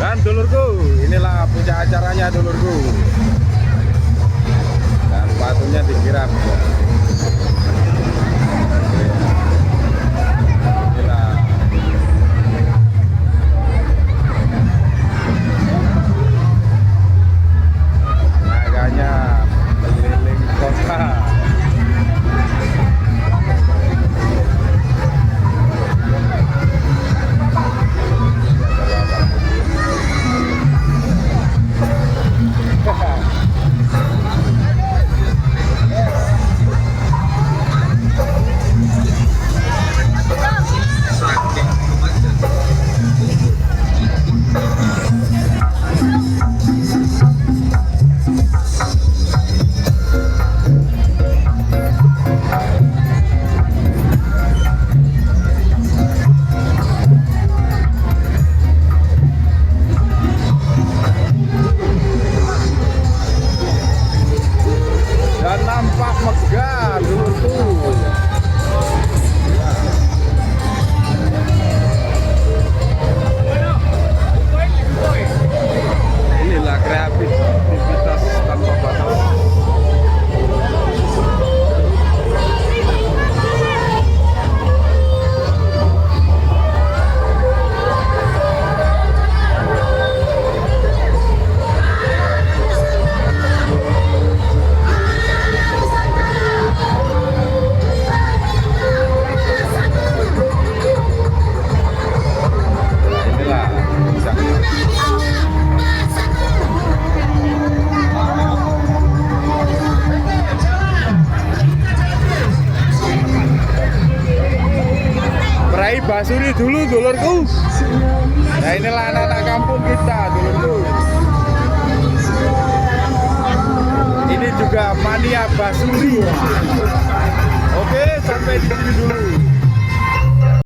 Dan dulurku, inilah puncak acaranya dulurku. Dan patungnya dikirap. Inilah. Naganya keliling kota. Dan nampak megah dulu. Inilah kreativitas tanpa batas. Inilah puncaknya. Meraih basuri dulu dulurku. Nah inilah anak-anak kampung kita dulurku. Ini juga mania basuri.